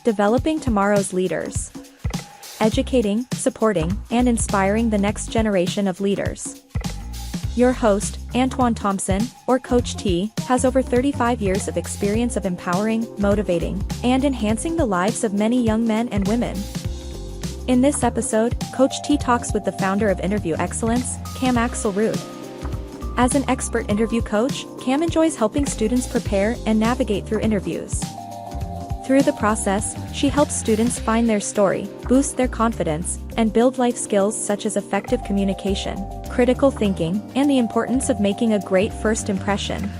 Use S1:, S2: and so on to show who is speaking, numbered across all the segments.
S1: Developing Tomorrow's Leaders. Educating, supporting, and inspiring the next generation of leaders. Your host, Antoine Thompson, or Coach T, has over 35 years of experience of empowering, motivating, and enhancing the lives of many young men and women. In this episode, Coach T talks with the founder of Interview Excellence, Cam Axelrod. As an expert interview coach, Cam enjoys helping students prepare and navigate through interviews. Through the process, she helps students find their story, boost their confidence, and build life skills such as effective communication, critical thinking, and the importance of making a great first impression.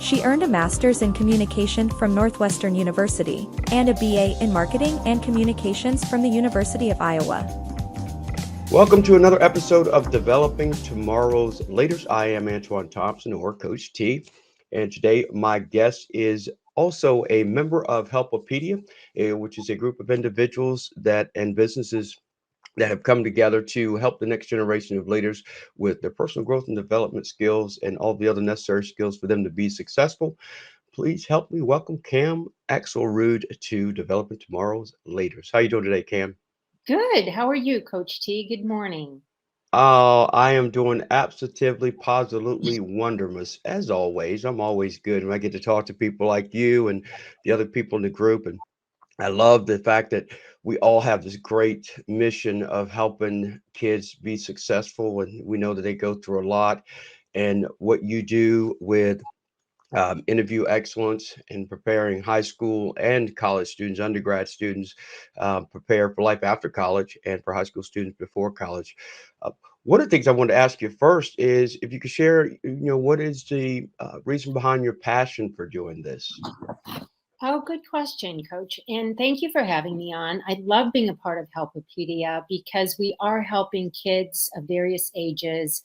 S1: She earned a master's in communication from Northwestern University and a BA in marketing and communications from the University of Iowa.
S2: Welcome to another episode of Developing Tomorrow's Leaders. I am Antoine Thompson, or Coach T, and today my guest is also a member of HELPipedia, which is a group of individuals and businesses that have come together to help the next generation of leaders with their personal growth and development skills and all the other necessary skills for them to be successful. Please help me welcome Cam Axelrod to Developing Tomorrow's Leaders. How you doing today, Cam?
S3: Good. How are you, Coach T? Good morning.
S2: Oh, I am doing absolutely, positively wonderful. As always, I'm always good when I get to talk to people like you and the other people in the group. And I love the fact that we all have this great mission of helping kids be successful. And we know that they go through a lot. And what you do with interview excellence in preparing high school and college students, undergrad students, prepare for life after college and for high school students before college. Uh, One of the things I wanted to ask you first is if you could share, what is the reason behind your passion for doing this?
S3: Oh, good question, Coach. And thank you for having me on. I love being a part of HELPipedia because we are helping kids of various ages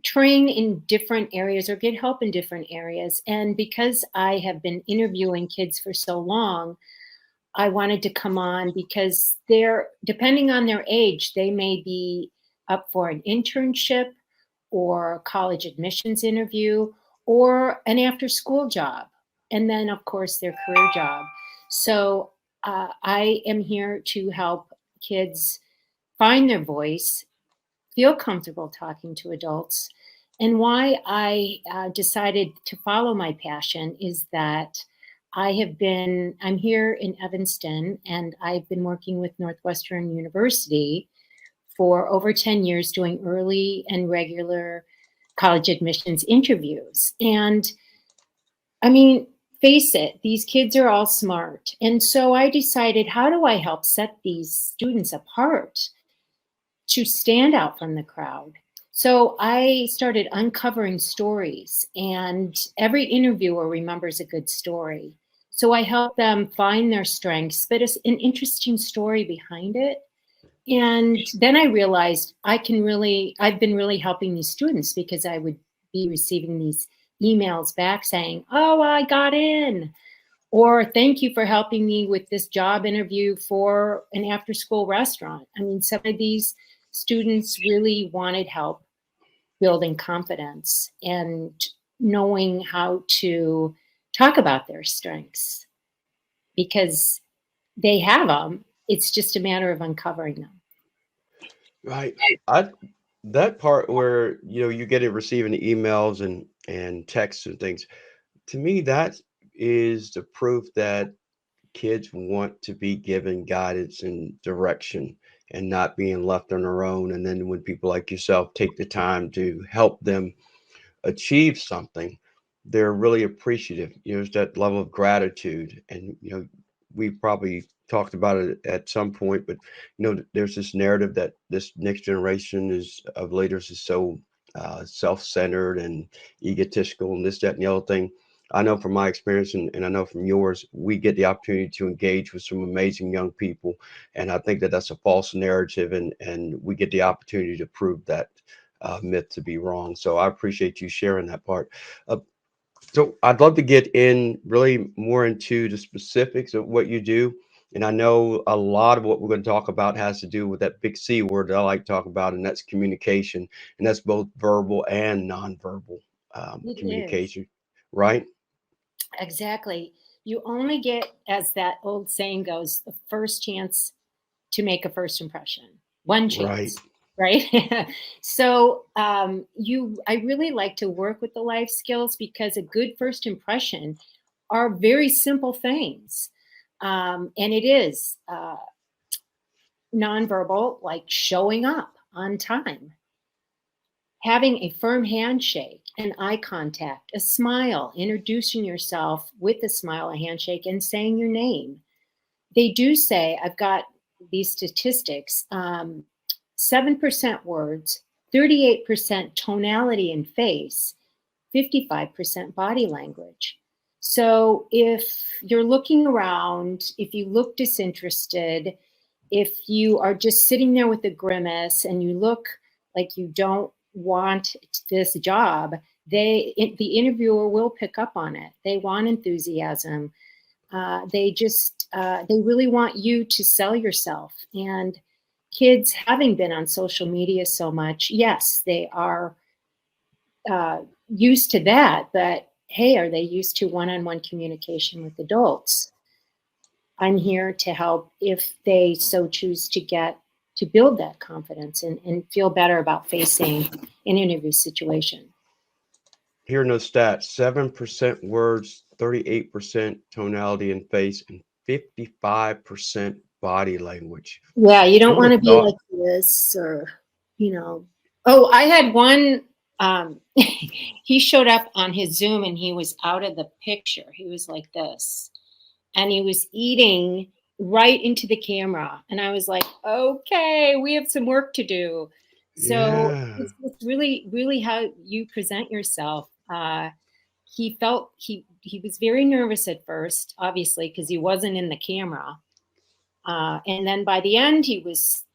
S3: train in different areas or get help in different areas. And because I have been interviewing kids for so long, I wanted to come on because depending on their age, they may be up for an internship or college admissions interview or an after school job. And then, of course, their career job. So I am here to help kids find their voice, feel comfortable talking to adults. And why I decided to follow my passion is that I'm here in Evanston, and I've been working with Northwestern University for over 10 years doing early and regular college admissions interviews. And I mean, face it, these kids are all smart. And so I decided, how do I help set these students apart to stand out from the crowd? So I started uncovering stories, and every interviewer remembers a good story. So I help them find their strengths, but it's an interesting story behind it. And then I realized I've been really helping these students because I would be receiving these emails back saying, "Oh, I got in," or "Thank you for helping me with this job interview for an after school restaurant." I mean, some of these students really wanted help building confidence and knowing how to talk about their strengths because they have them. It's just a matter of uncovering them.
S2: Right. I That part where you get it receiving the emails and texts and things. To me, that is the proof that kids want to be given guidance and direction and not being left on their own. And then when people like yourself take the time to help them achieve something, they're really appreciative. It's that level of gratitude. And, we probably talked about it at some point, but, there's this narrative that this next generation of leaders is so self-centered and egotistical and this, that, and the other thing. I know from my experience, and I know from yours, we get the opportunity to engage with some amazing young people. And I think that that's a false narrative, and we get the opportunity to prove that myth to be wrong. So I appreciate you sharing that part. Uh, so I'd love to get in really more into the specifics of what you do. And I know a lot of what we're going to talk about has to do with that big C word that I like to talk about, and that's communication. And that's both verbal and nonverbal
S3: It is.
S2: communication, right?
S3: Exactly. You only get, as that old saying goes, the first chance to make a first impression. One
S2: Right.
S3: chance, right? So I really like to work with the life skills because a good first impression are very simple things. And it is nonverbal, like showing up on time, having a firm handshake and eye contact, a smile, introducing yourself with a smile, a handshake, and saying your name. They do say, I've got these statistics, 7% words, 38% tonality in face, 55% body language. So if you're looking around, if you look disinterested, if you are just sitting there with a grimace and you look like you don't want this job, the interviewer will pick up on it. They want enthusiasm. They really want you to sell yourself. And kids, having been on social media so much, yes, they are used to that, but hey, are they used to one-on-one communication with adults? I'm here to help if they so choose to build that confidence and feel better about facing an interview situation.
S2: Here are no stats. 7% words, 38% tonality and face, and 55% body language.
S3: Yeah, you don't
S2: Who would
S3: want to
S2: have
S3: be
S2: thought?
S3: like this or, you know. Oh, I had one, he showed up on his Zoom and he was out of the picture. He was like this. And he was eating right into the camera. And I was like, okay, we have some work to do. So
S2: Yeah.
S3: it's really, really how you present yourself. He felt he was very nervous at first, obviously, because he wasn't in the camera. And then by the end, he was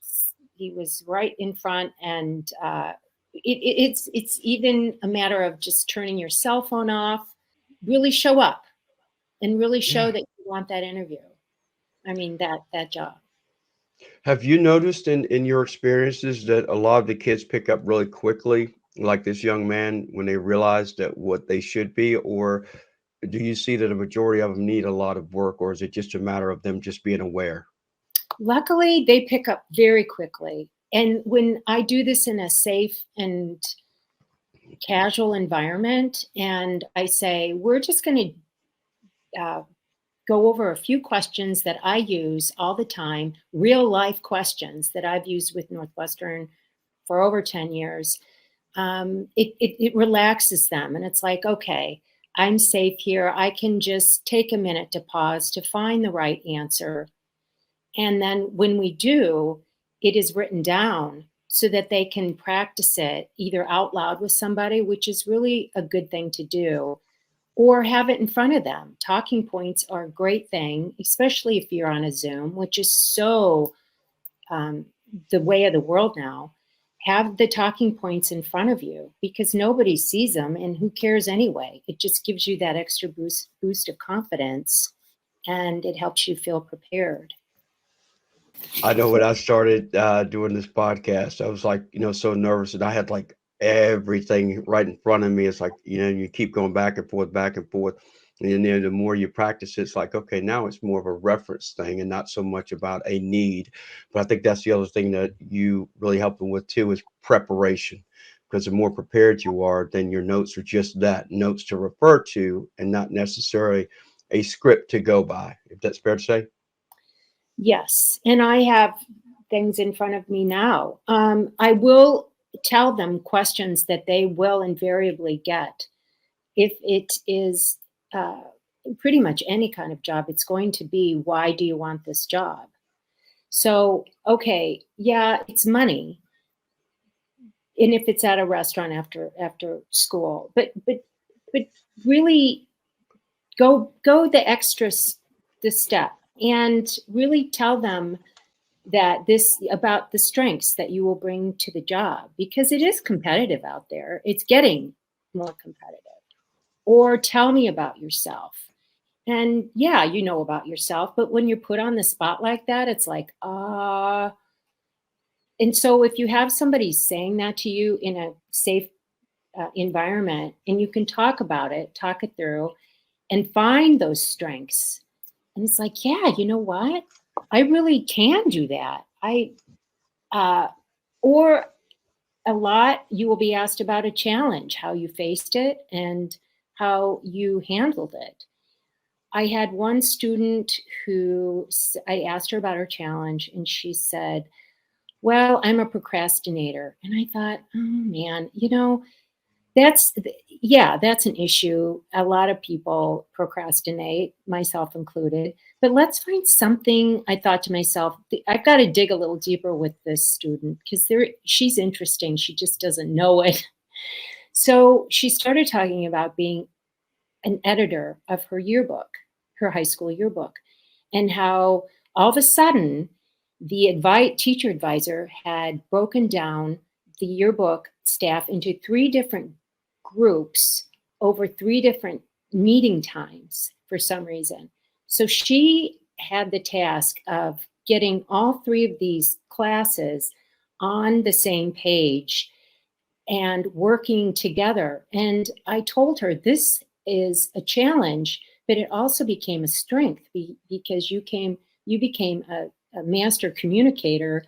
S3: right in front, and it's even a matter of just turning your cell phone off, really show up, and really show
S2: Yeah.
S3: that you want that interview. I mean that job.
S2: Have you noticed in your experiences that a lot of the kids pick up really quickly, like this young man, when they realize that what they should be, or do you see that a majority of them need a lot of work, or is it just a matter of them just being aware?
S3: Luckily, they pick up very quickly. And when I do this in a safe and casual environment, and I say, we're just going to go over a few questions that I use all the time, real life questions that I've used with Northwestern for over 10 years. It relaxes them. And it's like, okay, I'm safe here. I can just take a minute to pause to find the right answer. And then when we do, it is written down so that they can practice it either out loud with somebody, which is really a good thing to do, or have it in front of them. Talking points are a great thing, especially if you're on a Zoom, which is so the way of the world now. Have the talking points in front of you because nobody sees them, and who cares anyway? It just gives you that extra boost of confidence, and it helps you feel prepared.
S2: I know when I started doing this podcast, I was like, so nervous, and I had like everything right in front of me. It's like, you keep going back and forth. And then the more you practice, it's like, okay, now it's more of a reference thing and not so much about a need. But I think that's the other thing that you really help them with too is preparation. Because the more prepared you are, then your notes are just that, notes to refer to and not necessarily a script to go by, if that's fair to say.
S3: Yes, and I have things in front of me now. I will tell them questions that they will invariably get. If it is pretty much any kind of job, it's going to be, why do you want this job? So, okay, yeah, it's money, and if it's at a restaurant after school, but really go the the step and really tell them that this about the strengths that you will bring to the job, because it is competitive out there. It's getting more competitive. Or tell me about yourself. And yeah, you know about yourself, but when you're put on the spot like that, it's like, and so if you have somebody saying that to you in a safe environment and you can talk about it, talk it through, and find those strengths. And it's like, yeah, you know what? I really can do that. Or a lot, you will be asked about a challenge, how you faced it and how you handled it. I had one student I asked her about her challenge, and she said, well, I'm a procrastinator. And I thought, oh man, that's, yeah, that's an issue. A lot of people procrastinate, myself included. But let's find something. I thought to myself, I've got to dig a little deeper with this student because she's interesting. She just doesn't know it. So she started talking about being an editor of her yearbook, her high school yearbook, and how all of a sudden the teacher advisor had broken down the yearbook staff into 3 different groups over 3 different meeting times for some reason. So she had the task of getting all 3 of these classes on the same page and working together. And I told her this is a challenge, but it also became a strength because you became a master communicator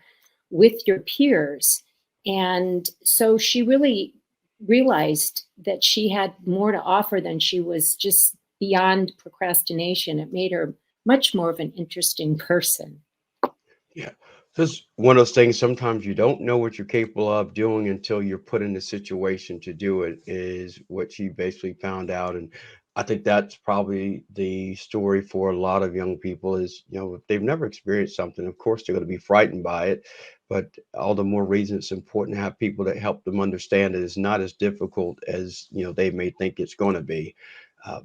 S3: with your peers. And so she really realized that she had more to offer than she was just beyond procrastination. It made her much more of an interesting person.
S2: Yeah. So it's one of those things, sometimes you don't know what you're capable of doing until you're put in the situation to do it, is what she basically found out. And I think that's probably the story for a lot of young people is, if they've never experienced something, of course they're going to be frightened by it. But all the more reason it's important to have people that help them understand it is not as difficult as, they may think it's going to be. Uh,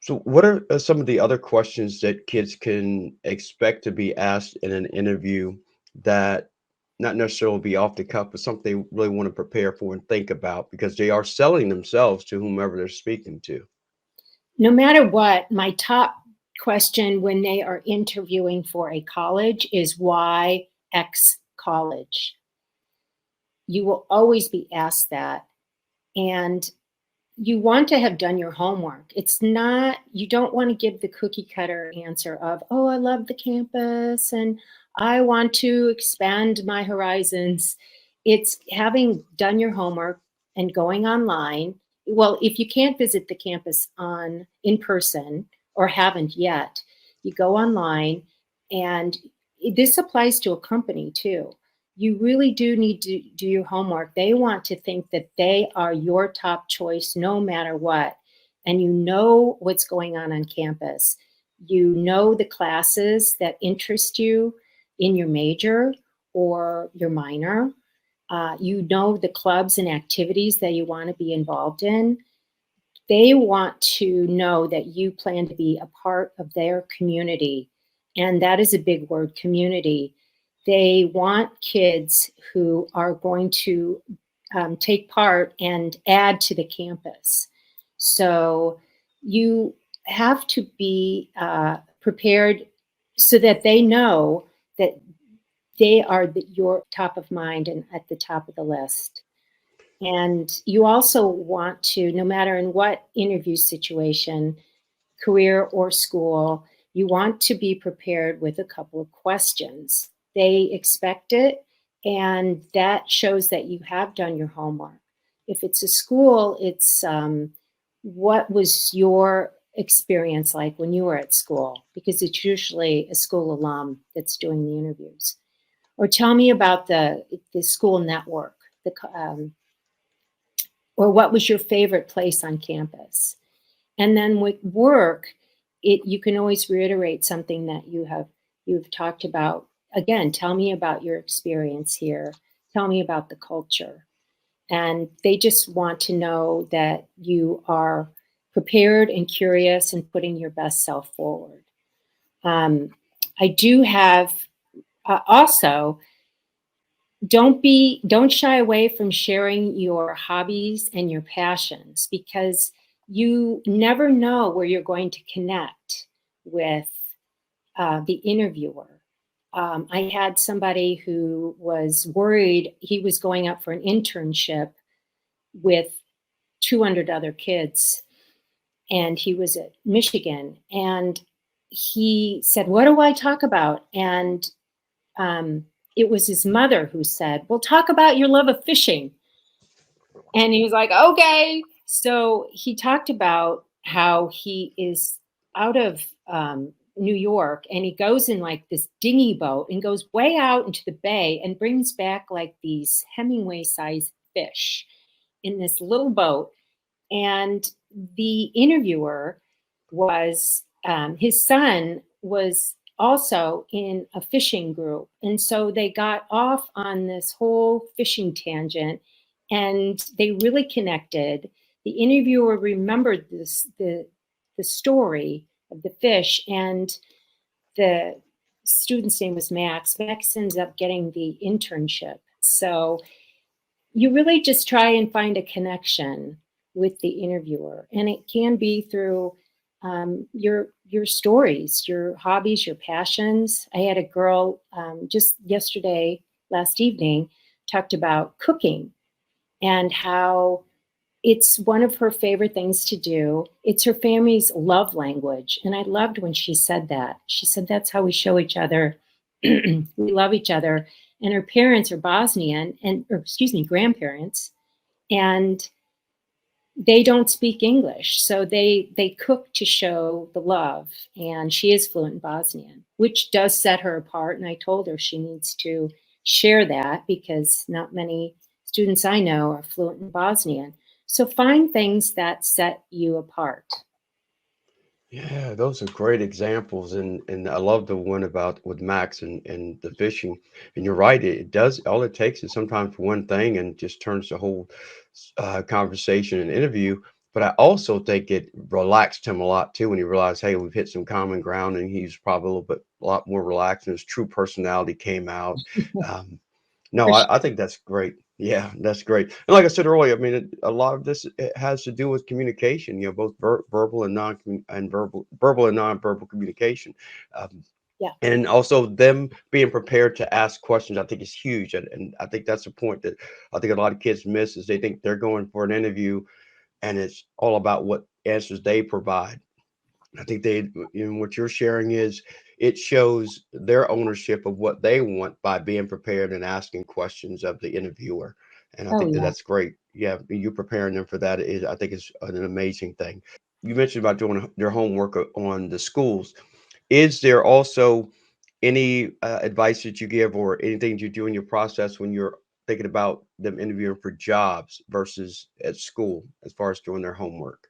S2: so, what are some of the other questions that kids can expect to be asked in an interview that not necessarily be off the cuff, but something they really want to prepare for and think about because they are selling themselves to whomever they're speaking to?
S3: No matter what, my top question when they are interviewing for a college is why X college? You will always be asked that. And you want to have done your homework. You don't want to give the cookie cutter answer of, oh, I love the campus and I want to expand my horizons. It's having done your homework and going online. Well, if you can't visit the campus in person or haven't yet, you go online, and this applies to a company too. You really do need to do your homework. They want to think that they are your top choice no matter what. And you know what's going on campus. You know the classes that interest you in your major or your minor. You know the clubs and activities that you want to be involved in. They want to know that you plan to be a part of their community. And that is a big word, community. They want kids who are going to take part and add to the campus. So you have to be prepared so that they know that they are your top of mind and at the top of the list. And you also want to, no matter in what interview situation, career or school, you want to be prepared with a couple of questions. They expect it, and that shows that you have done your homework. If it's a school, it's what was your experience like when you were at school? Because it's usually a school alum that's doing the interviews. Or tell me about the school network, or what was your favorite place on campus? And then with work, you can always reiterate something that you've talked about. Again, tell me about your experience here. Tell me about the culture. And they just want to know that you are prepared and curious and putting your best self forward. I do have also, don't shy away from sharing your hobbies and your passions, because you never know where you're going to connect with the interviewer. I had somebody who was worried. He was going up for an internship with 200 other kids, and he was at Michigan, and he said, "What do I talk about?" And it was his mother who said, "Well, talk about your love of fishing." And he was like, "Okay." So he talked about how he is out of New York, and he goes in like this dinghy boat and goes way out into the bay and brings back like these Hemingway-sized fish in this little boat. And the interviewer was his son was also in a fishing group. And so they got off on this whole fishing tangent and they really connected. The interviewer remembered the story of the fish, and the student's name was Max. Max ends up getting the internship. So you really just try and find a connection with the interviewer, and it can be through your stories, your hobbies, your passions. I had a girl just yesterday, last evening, talked about cooking and how it's one of her favorite things to do. It's her family's love language, and I loved when she said that. She said that's how we show each other we love each other. And her parents are Bosnian, grandparents, and they don't speak English. So they cook to show the love. And she is fluent in Bosnian, which does set her apart. And I told her she needs to share that because not many students I know are fluent in Bosnian. So find things that set you apart.
S2: Yeah, those are great examples, and I love the one about with Max and the fishing. And you're right, it does. All it takes is sometimes one thing, and just turns the whole conversation and interview. But I also think it relaxed him a lot too when he realized, hey, we've hit some common ground, and he's probably a lot more relaxed, and his true personality came out. Um, no,
S3: For
S2: I
S3: sure.
S2: think that's great. Yeah, that's great. And like I said earlier, I mean, a lot of this it has to do with communication. You know, both verbal and non and verbal and nonverbal communication, um,
S3: Yeah.
S2: and also them being prepared to ask questions. I think is huge, and I think that's the point that I think a lot of kids miss is they think they're going for an interview, and it's all about what answers they provide. I think what you're sharing is it shows their ownership of what they want by being prepared and asking questions of the interviewer. And I
S3: Oh,
S2: think that
S3: yeah.
S2: that's great. Yeah, you preparing them for that is, I think, is an amazing thing. You mentioned about doing their homework on the schools. Is there also any advice that you give or anything you do in your process when you're thinking about them interviewing for jobs versus at school as far as doing their homework?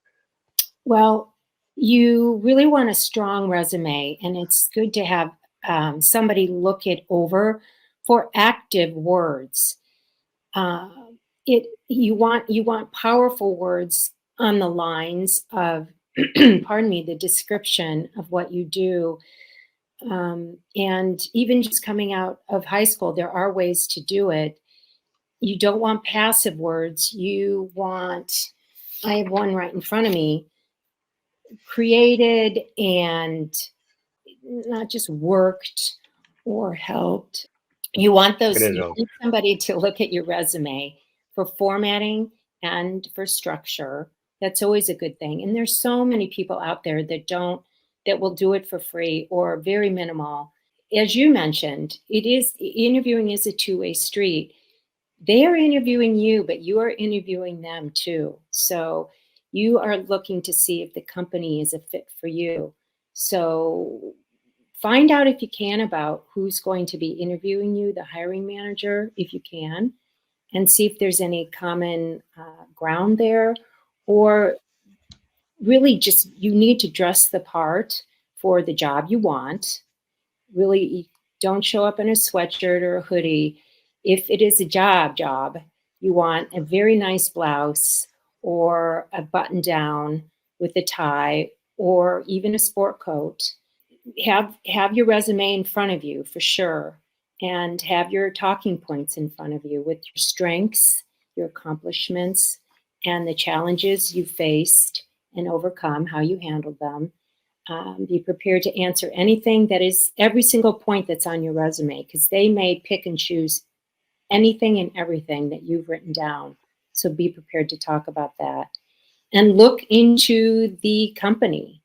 S3: Well, you really want a strong resume, and it's good to have somebody look it over for active words. Uh, you want powerful words on the lines of, pardon me, the description of what you do. And even just coming out of high school, there are ways to do it. You don't want passive words. You want, I have one right in front of me, created and not just worked or helped. You want
S2: Look
S3: those,
S2: at
S3: you
S2: it.
S3: need somebody to look at your resume for formatting and for structure. That's always a good thing. And there's so many people out there that will do it for free or very minimal. As you mentioned, interviewing is a two-way street. They are interviewing you, but you are interviewing them too. So you are looking to see if the company is a fit for you. So find out if you can about who's going to be interviewing you, the hiring manager, if you can, and see if there's any common ground there. Or really just you need to dress the part for the job you want. Really don't show up in a sweatshirt or a hoodie. If it is a job, you want a very nice blouse or a button down with a tie or even a sport coat. Have your resume in front of you for sure, and have your talking points in front of you with your strengths, your accomplishments, and the challenges you faced and overcome, how you handled them. Be prepared to answer anything that is every single point that's on your resume, because they may pick and choose anything and everything that you've written down. So be prepared to talk about that. and look into the company,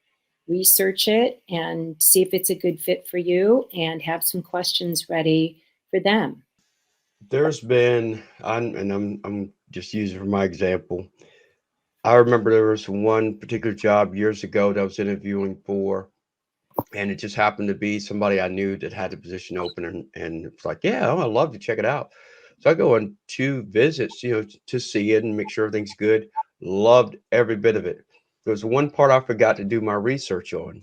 S3: research it and see if it's a good fit for you and have some questions ready for them.
S2: There's been, and I'm just using for my example. I remember there was one particular job years ago that I was interviewing for, and it just happened to be somebody I knew that had the position open, and it's like, yeah, I'd love to check it out. So I go on 2 visits, to see it and make sure everything's good. Loved every bit of it. There was one part I forgot to do my research on,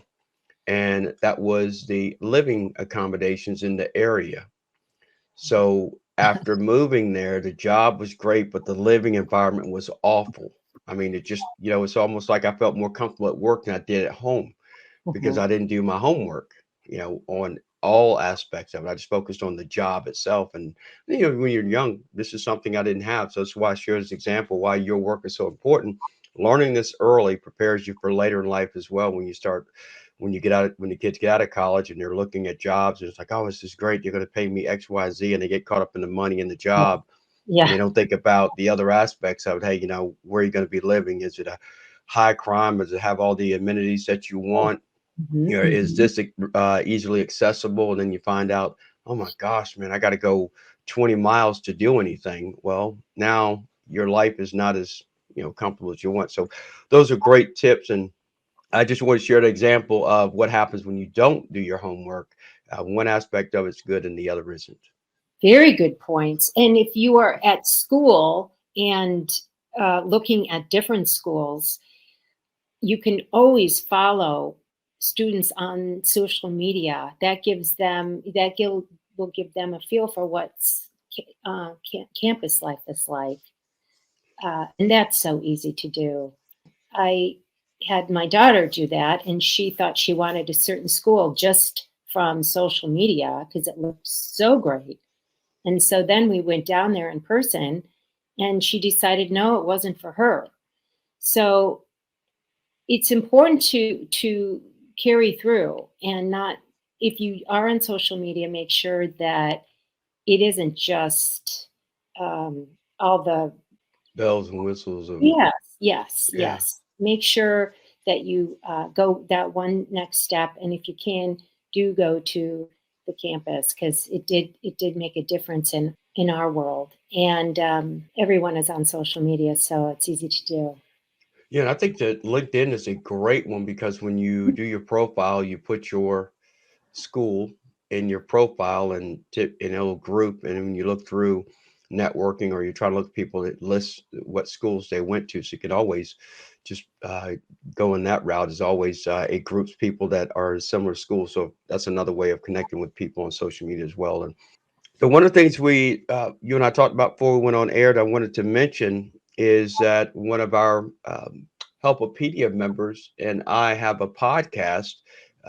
S2: and that was the living accommodations in the area. So after moving there, the job was great, but the living environment was awful. I mean, it just, it's almost like I felt more comfortable at work than I did at home because
S3: Mhm.
S2: I didn't do my homework, on all aspects of it. I just focused on the job itself. And, when you're young, this is something I didn't have. So that's why I share this example, why your work is so important. Learning this early prepares you for later in life as well. When the kids get out of college and they're looking at jobs, and it's like, oh, this is great. You're going to pay me X, Y, Z. And they get caught up in the money and the job. And
S3: Yeah.
S2: they don't think about the other aspects of it. Hey, where are you going to be living? Is it a high crime? Does it have all the amenities that you want?
S3: Mhm,
S2: Is
S3: mhm.
S2: this easily accessible? And then you find out, oh my gosh, man, I got to go 20 miles to do anything. Well, now your life is not as comfortable as you want. So those are great tips, and I just want to share the example of what happens when you don't do your homework. One aspect of it's good, and the other isn't.
S3: Very good points. And if you are at school and looking at different schools, you can always follow students on social media. Will give them a feel for what's campus life is like, and that's so easy to do. I had my daughter do that, and she thought she wanted a certain school just from social media because it looked so great. And so then we went down there in person, and she decided no, it wasn't for her. So it's important to carry through and not, if you are on social media, make sure that it isn't just um, all the
S2: Bells and whistles of
S3: yes, yes,
S2: yeah.
S3: yes. Make sure that you go that one next step, and if you can, do go to the campus because it did make a difference in our world. And everyone is on social media, so it's easy to do.
S2: Yeah, and I think that LinkedIn is a great one because when you do your profile, you put your school in your profile and tip in a little group. And when you look through networking or you try to look at people that list what schools they went to, so you can always just go in that route. Is always it groups people that are in similar schools. So that's another way of connecting with people on social media as well. And so one of the things you and I talked about before we went on air that I wanted to mention is that one of our Helpopedia members and I have a podcast,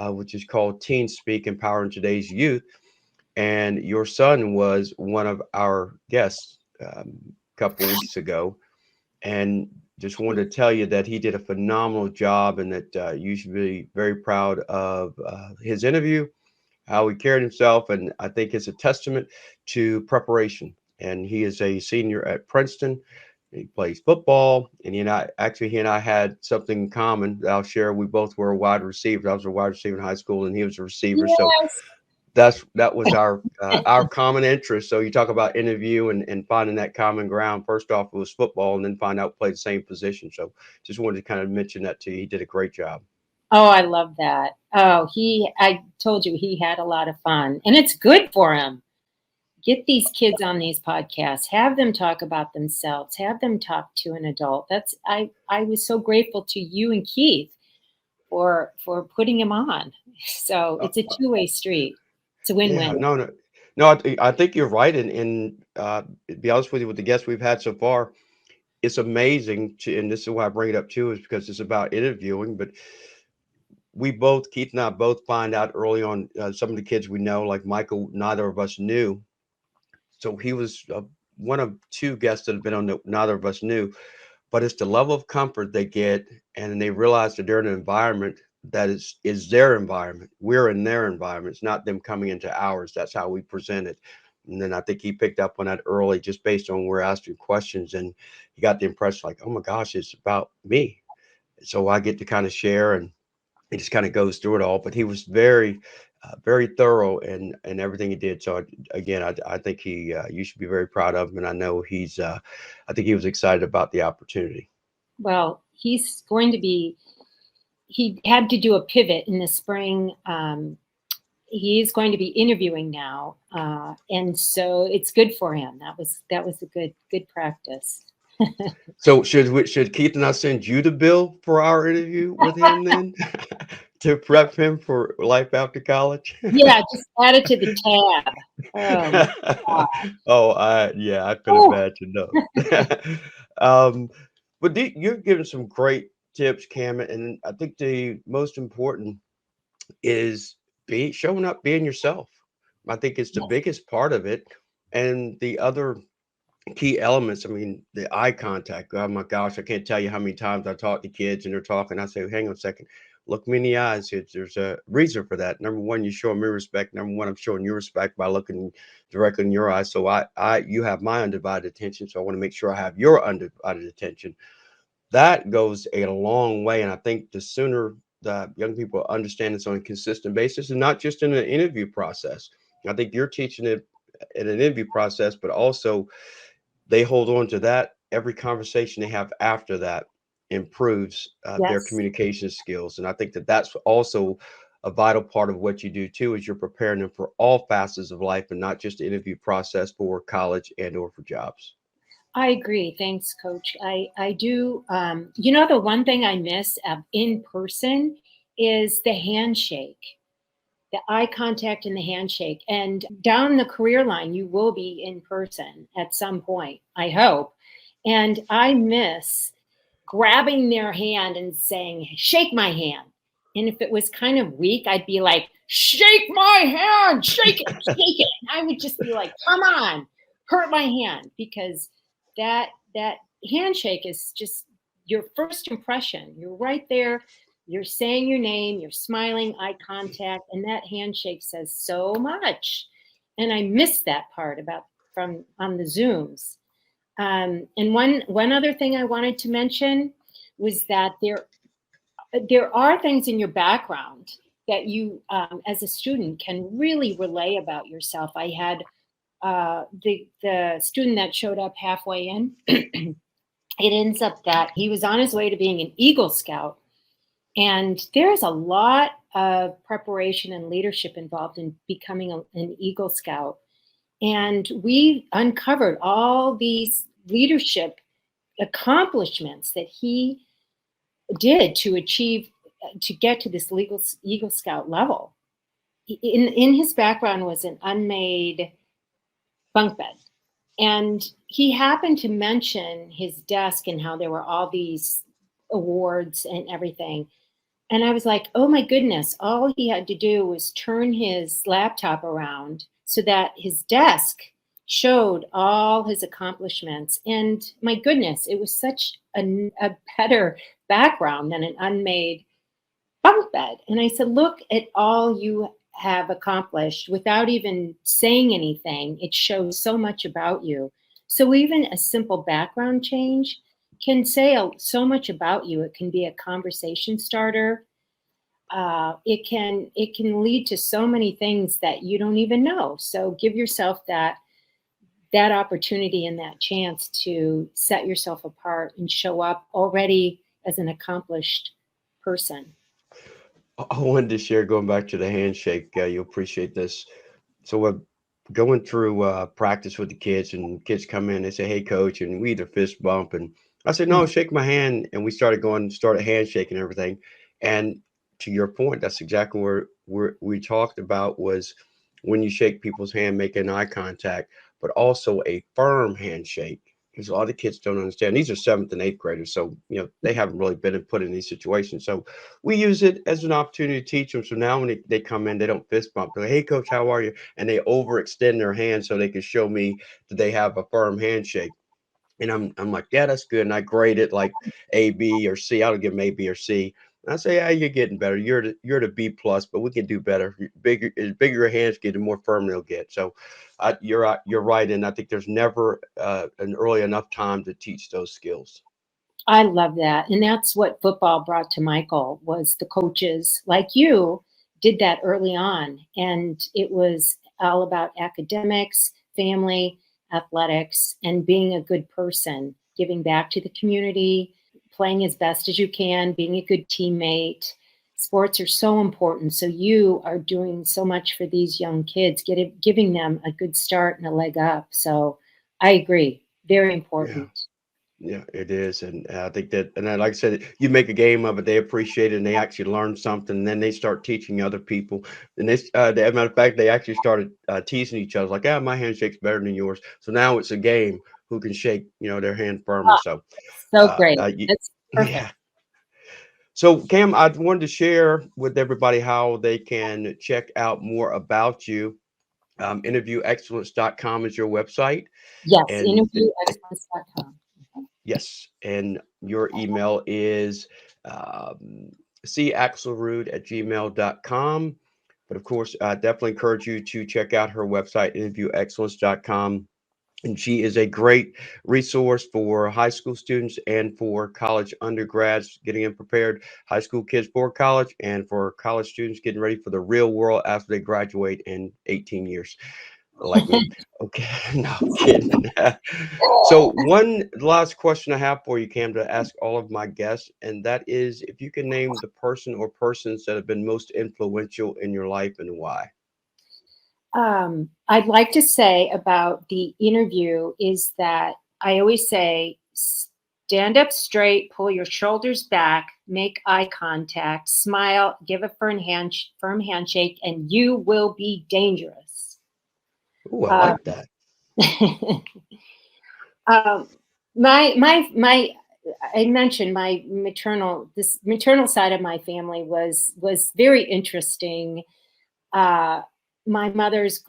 S2: which is called Teen Speak Empowering Today's Youth. And your son was one of our guests a couple weeks ago. And just wanted to tell you that he did a phenomenal job and that you should be very proud of his interview, how he carried himself, and I think it's a testament to preparation. And he is a senior at Princeton. He plays football, and he and I had something in common that I'll share. We both were a wide receiver. I was a wide receiver in high school, and he was a receiver. So
S3: Yes.
S2: that was our common interest. So you talk about interview and finding that common ground. First off, it was football, and then find out play the same position. So just wanted to kind of mention that to you. He did a great job.
S3: Oh, I love that. Oh, I told you he had a lot of fun, and it's good for him. Get these kids on these podcasts, have them talk about themselves, have them talk to an adult. I was so grateful to you and Keith for putting him on. So
S2: Uh,
S3: it's a two-way street. It's a
S2: Yeah,
S3: win-win.
S2: no. I think you're right, and to be honest with you, with the guests we've had so far, it's amazing to, and this is why I bring it up too, is because it's about interviewing. But Keith and I both find out early on some of the kids we know, like Michael, neither of us knew. So he was one of 2 guests that have been on that neither of us knew. But it's the level of comfort they get, and they realize that they're in an environment that is their environment. We're in their environment. It's not them coming into ours. That's how we present it. And then I think he picked up on that early, just based on we're asking questions, and he got the impression like, oh my gosh, it's about me. so I get to kind of share, and he just kind of goes through it all. But he was very thorough in everything he did. So again, I think you should be very proud of him, and I know I think he was excited about the opportunity.
S3: Well, he's going to be, he had to do a pivot in the spring. He's going to be interviewing now, and so it's good for him. That was a good practice.
S2: So should Keith and I send you the bill for our interview with him then, to prep him for life after college?
S3: Yeah, just add it to the tab. Oh my God.
S2: Oh, yeah, I could
S3: Oh,
S2: imagine. No, um, but you're giving some great tips, Cam, and I think the most important is be showing up, being yourself. I think it's the
S3: yes,
S2: biggest part of it, and the other key elements. I mean, the eye contact. Oh my gosh, I can't tell you how many times I talk to kids and they're talking. I say, hang on a second, look me in the eyes. There's a reason for that. Number one, you show me respect. Number one, I'm showing you respect by looking directly in your eyes. So you have my undivided attention. So I want to make sure I have your undivided attention. That goes a long way. And I think the sooner that young people understand this on a consistent basis, and not just in an interview process, I think you're teaching it in an interview process, but also they hold on to that. Every conversation they have after that improves their
S3: yes.
S2: communication skills. And I think that that's also a vital part of what you do too, is you're preparing them for all facets of life and not just the interview process for college and or for jobs.
S3: I agree. Thanks, Coach. I do. The one thing I miss in person is the handshake, the eye contact and the handshake. And down the career line, you will be in person at some point, I hope. And I miss grabbing their hand and saying, shake my hand. And if it was kind of weak, I'd be like, shake my hand, shake it, shake it. And I would just be like, come on, hurt my hand, because that handshake is just your first impression. You're right there, you're saying your name, you're smiling, eye contact, and that handshake says so much. And I miss that part about from on the Zooms. And one other thing I wanted to mention was that there are things in your background that you, as a student, can really relay about yourself. I had the student that showed up halfway in. It ends up that he was on his way to being an Eagle Scout, and there's a lot of preparation and leadership involved in becoming an Eagle Scout. And we uncovered all these leadership accomplishments that he did to achieve, to get to this Eagle Scout level. In his background was an unmade bunk bed. And he happened to mention his desk and how there were all these awards and everything. And I was like, oh my goodness, all he had to do was turn his laptop around so that his desk showed all his accomplishments. And my goodness, it was such a better background than an unmade bunk bed. And I said, look at all you have accomplished without even saying anything. It shows so much about you. So even a simple background change can say so much about you. It can be a conversation starter. It can lead to so many things that you don't even know. So give yourself that opportunity and that chance to set yourself apart and show up already as an accomplished person.
S2: I wanted to share, going back to the handshake. You'll appreciate this. So we're going through practice with the kids, and kids come in. They say, "Hey, coach," and we either fist bump, and I said, "No, shake my hand." And we started handshaking and everything. And to your point, that's exactly where we talked about, was when you shake people's hand, making eye contact, but also a firm handshake. Because a lot of kids don't understand. These are seventh and eighth graders, so they haven't really been put in these situations. So we use it as an opportunity to teach them. So now when they come in, they don't fist bump. They're like, "Hey, coach, how are you?" And they overextend their hand so they can show me that they have a firm handshake. And I'm like, "Yeah, that's good." And I grade it like A, B, or C. I don't give them A, B, or C. And I say, "Yeah, you're getting better. You're the B plus, but we can do better. Bigger, as bigger your hands get, the more firm they'll get." So, you're right, and I think there's never an early enough time to teach those skills.
S3: I love that. And that's what football brought to Michael was the coaches like you did that early on. And it was all about academics, family, athletics, and being a good person, giving back to the community, playing as best as you can, being a good teammate. Sports are so important. So you are doing so much for these young kids, giving them a good start and a leg up. So I agree. Very
S2: Yeah.
S3: important.
S2: Yeah, it is, and I think that, and then, like I said, you make a game of it, they appreciate it, and they actually learn something, and then they start teaching other people. And as a matter of fact, they actually started teasing each other, like, "Yeah, my handshake's better than yours." So now it's a game who can shake, their hand firmer. So,
S3: So great.
S2: you,
S3: That's perfect.
S2: yeah. So, Cam, I wanted to share with everybody how they can check out more about you. Interviewexcellence.com is your website,
S3: Yes,
S2: and
S3: interviewexcellence.com.
S2: yes, and your email is um, caxelrude@gmail.com. But of course, I definitely encourage you to check out her website, interviewexcellence.com. And she is a great resource for high school students and for college undergrads getting them prepared, high school kids for college, and for college students getting ready for the real world after they graduate in 18 years like me. Okay, no kidding. So one last question I have for you, Cam, to ask all of my guests, and that is if you can name the person or persons that have been most influential in your life and why.
S3: I'd like to say about the interview is that I always say, stand up straight, pull your shoulders back, make eye contact, smile, give a firm handshake, and you will be dangerous.
S2: Oh, I
S3: Uh,
S2: like that.
S3: um, my I mentioned this maternal side of my family was very interesting. Uh, my mother's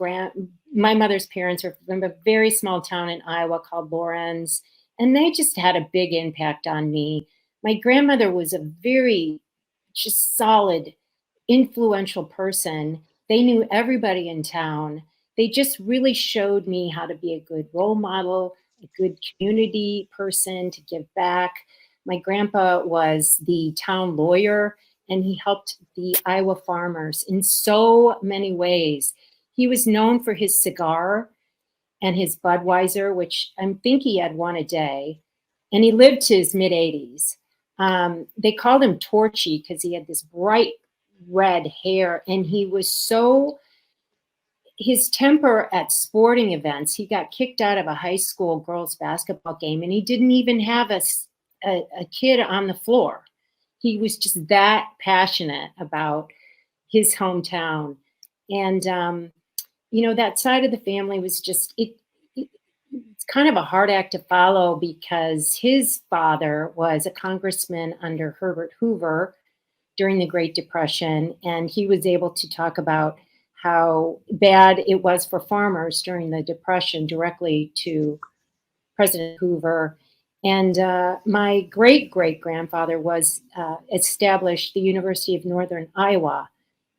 S3: my mother's parents are from a very small town in Iowa called Lorenz, and they just had a big impact on me. My grandmother was a very just solid, influential person. They knew everybody in town. They just really showed me how to be a good role model, a good community person to give back. My grandpa was the town lawyer and he helped the Iowa farmers in so many ways. He was known for his cigar and his Budweiser, which I think he had one a day, and he lived to his mid 80s. They called him Torchy because he had this bright red hair, and he was so his temper at sporting events. He got kicked out of a high school girls basketball game, and he didn't even have a kid on the floor. He was just that passionate about his hometown, and that side of the family was just it's kind of a hard act to follow because his father was a congressman under Herbert Hoover during the Great Depression, and he was able to talk about how bad it was for farmers during the Depression directly to President Hoover. And my great great grandfather was established the University of Northern Iowa,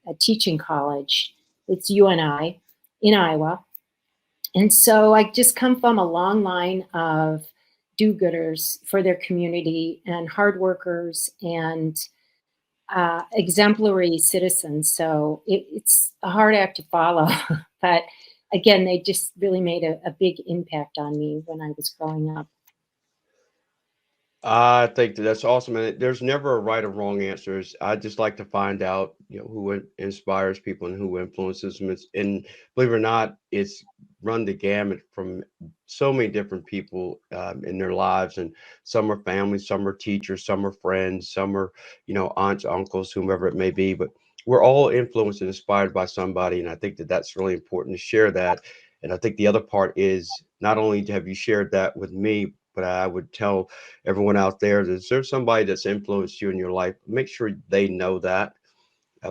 S3: a teaching college. It's UNI in Iowa. And so I just come from a long line of do-gooders for their community and hard workers and exemplary citizens. So it's a hard act to follow. But again, they just really made a big impact on me when I was growing up.
S2: I think that's awesome, and there's never a right or wrong answers. I just like to find out, who inspires people and who influences them. And believe it or not, it's run the gamut from so many different people in their lives, and some are family, some are teachers, some are friends, some are, aunts, uncles, whomever it may be. But we're all influenced and inspired by somebody, and I think that that's really important to share that. And I think the other part is not only have you shared that with me, but I would tell everyone out there, is there somebody that's influenced you in your life? Make sure they know that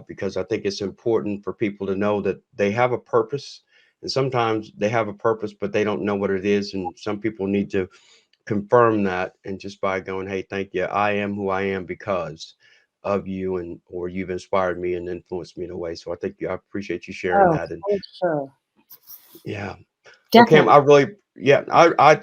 S2: because I think it's important for people to know that they have a purpose. And sometimes they have a purpose, but they don't know what it is. And some people need to confirm that. And just by going, hey, thank you. I am who I am because of you and or you've inspired me and influenced me in a way. So I think I appreciate you sharing
S3: Oh,
S2: that. And
S3: for sure.
S2: yeah. Well, Cam,
S3: Definitely.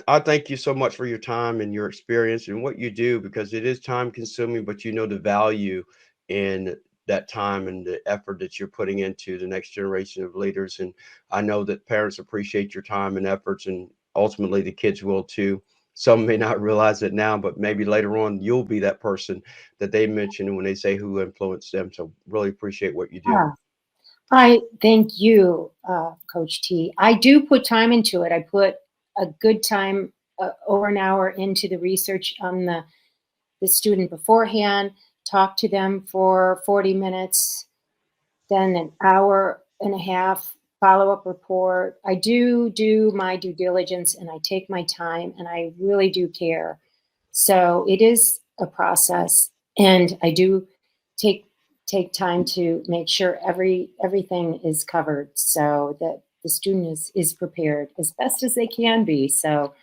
S2: I thank you so much for your time and your experience and what you do because it is time consuming, but you know the value in that time and the effort that you're putting into the next generation of leaders. And I know that parents appreciate your time and efforts, and ultimately the kids will too. Some may not realize it now, but maybe later on you'll be that person that they mention when they say who influenced them. So really appreciate what you do.
S3: Ah, I thank you, Coach T. I do put time into it. I put a good time, over an hour into the research on the student beforehand, talk to them for 40 minutes, then an hour and a half follow-up report. I do my due diligence and I take my time and I really do care. So it is a process, and I do take take time to make sure everything is covered so that the student is prepared as best as they can be. So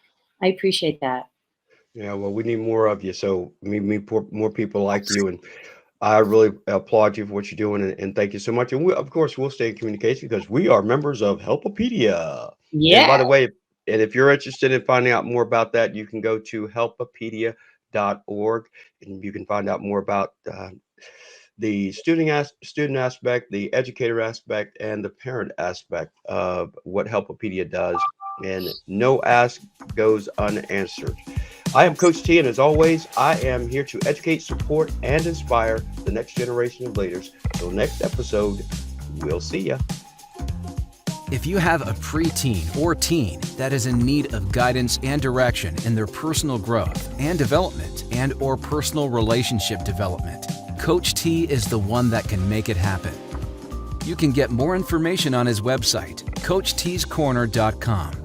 S3: I appreciate that.
S2: Yeah, well, we need more of you. So more people like you, and I really applaud you for what you're doing, and thank you so much. And we, of course, we'll stay in communication because we are members of HELPipedia. And by
S3: Yeah.
S2: the way, and if you're interested in finding out more about that, you can go to helpipedia.org, and you can find out more about the student aspect, the educator aspect, and the parent aspect of what Helpopedia does. And no ask goes unanswered. I am Coach T, and as always, I am here to educate, support, and inspire the next generation of leaders. Till next episode, we'll see ya.
S4: If you have a preteen or teen that is in need of guidance and direction in their personal growth and development and/or personal relationship development, Coach T is the one that can make it happen. You can get more information on his website, CoachT'sCorner.com.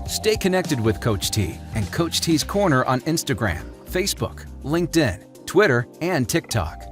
S4: Stay connected with Coach T and Coach T's Corner on Instagram, Facebook, LinkedIn, Twitter, and TikTok.